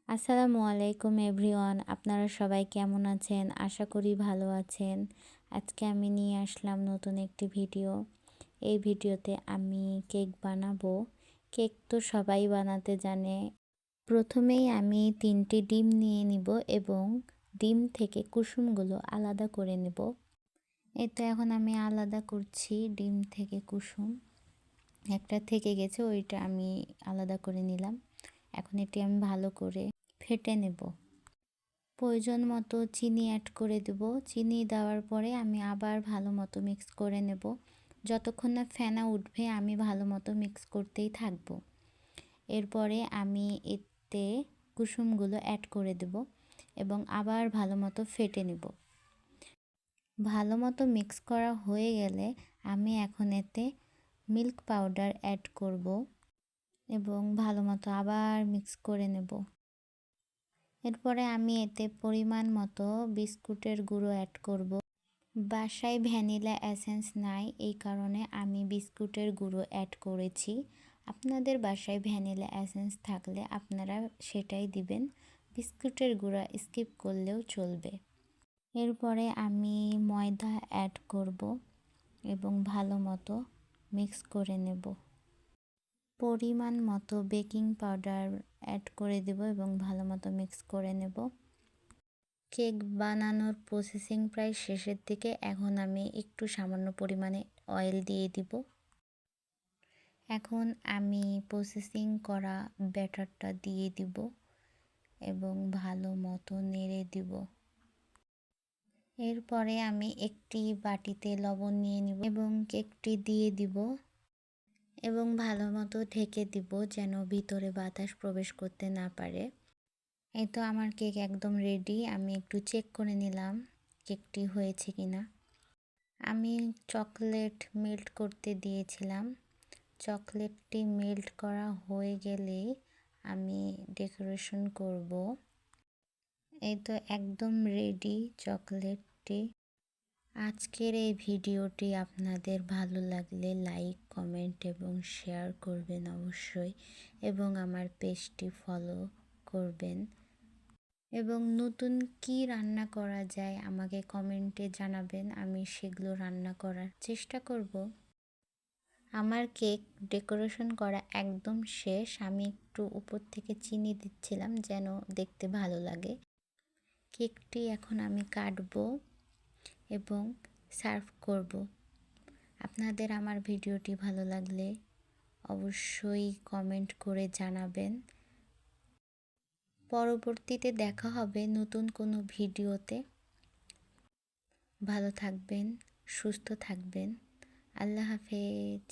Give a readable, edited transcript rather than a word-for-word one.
আসসালামু আলাইকুম এভরিওয়ান, আপনারা সবাই কেমন আছেন? আশা করি ভালো আছেন। আজকে আমি নিয়ে আসলাম নতুন একটি ভিডিও। এই ভিডিওতে আমি কেক বানাবো। কেক তো সবাই বানাতে জানে। প্রথমেই আমি 3টি ডিম নিয়ে নিব এবং ডিম থেকে কুসুমগুলো আলাদা করে নেব। এই তো এখন আমি আলাদা করছি ডিম থেকে কুসুম। একটা থেকে গেছে, ওইটা আমি আলাদা করে নিলাম। এখন এটি আমি ভালো করে ফেটে নেব। প্রয়োজন মতো চিনি অ্যাড করে দেব। চিনি দেওয়ার পরে আমি আবার ভালো মতো মিক্স করে নেব। যতক্ষণ না ফেনা উঠবে আমি ভালো মতো মিক্স করতেই থাকব। এরপরে আমি এতে কুসুমগুলো অ্যাড করে দেব এবং আবার ভালো মতো ফেটে নেব। ভালো মতো মিক্স করা হয়ে গেলে আমি এখন এতে মিল্ক পাউডার অ্যাড করব এবং ভালো মতো আবার মিক্স করে নেব। এরপরে আমি এতে পরিমাণ মতো বিস্কুটের গুঁড়ো অ্যাড করব। বাসায় ভ্যানিলা এসেন্স নাই, এই কারণে আমি বিস্কুটের গুঁড়ো অ্যাড করেছি। আপনাদের বাসায় ভ্যানিলা এসেন্স থাকলে আপনারা সেটাই দিবেন, বিস্কুটের গুঁড়া স্কিপ করলেও চলবে। এরপরে আমি ময়দা অ্যাড করব এবং ভালো মতো মিক্স করে নেব। পরিমাণ মতো বেকিং পাউডার অ্যাড করে দেব এবং ভালো মতো মিক্স করে নেব। কেক বানানোর প্রসেসিং প্রায় শেষের দিকে। এখন আমি একটু সামান্য পরিমাণে অয়েল দিয়ে দিব। এখন আমি প্রসেসিং করা ব্যাটারটা দিয়ে দিব এবং ভালো মতো নেড়ে দিব। এরপরে আমি একটি বাটিতে লবণ নিয়ে নিব এবং কেকটি দিয়ে দিব এবং ভালো মতো ঢেকে দিব যেন ভিতরে বাতাস প্রবেশ করতে না পারে। এই তো আমার কেক একদম রেডি। আমি একটু চেক করে নিলাম কেকটি হয়েছে কিনা। আমি চকলেট মেল্ট করতে দিয়েছিলাম। চকলেটটি মেল্ট করা হয়ে গেলেই আমি ডেকোরেশন করব। এই তো একদম রেডি চকলেটটি। আজকের এই ভিডিওটি আপনাদের ভালো লাগলে লাইক, কমেন্ট এবং শেয়ার করবেন অবশ্যই, এবং আমার পেজটি ফলো করবেন। এবং নতুন কি রান্না করা যায় আমাকে কমেন্টে জানাবেন, আমি সেগুলো রান্না করার চেষ্টা করব। আমার কেক ডেকোরেশন করা একদম শেষ। আমি একটু উপর থেকে চিনি দিচ্ছিলাম যেন দেখতে ভালো লাগে। কেকটি এখন আমি কাটবো এবং সার্ভ করব। আপনাদের আমার ভিডিওটি ভালো লাগলে অবশ্যই কমেন্ট করে জানাবেন। পরবর্তীতে দেখা হবে নতুন কোনো ভিডিওতে। ভালো থাকবেন, সুস্থ থাকবেন। আল্লাহ হাফেজ।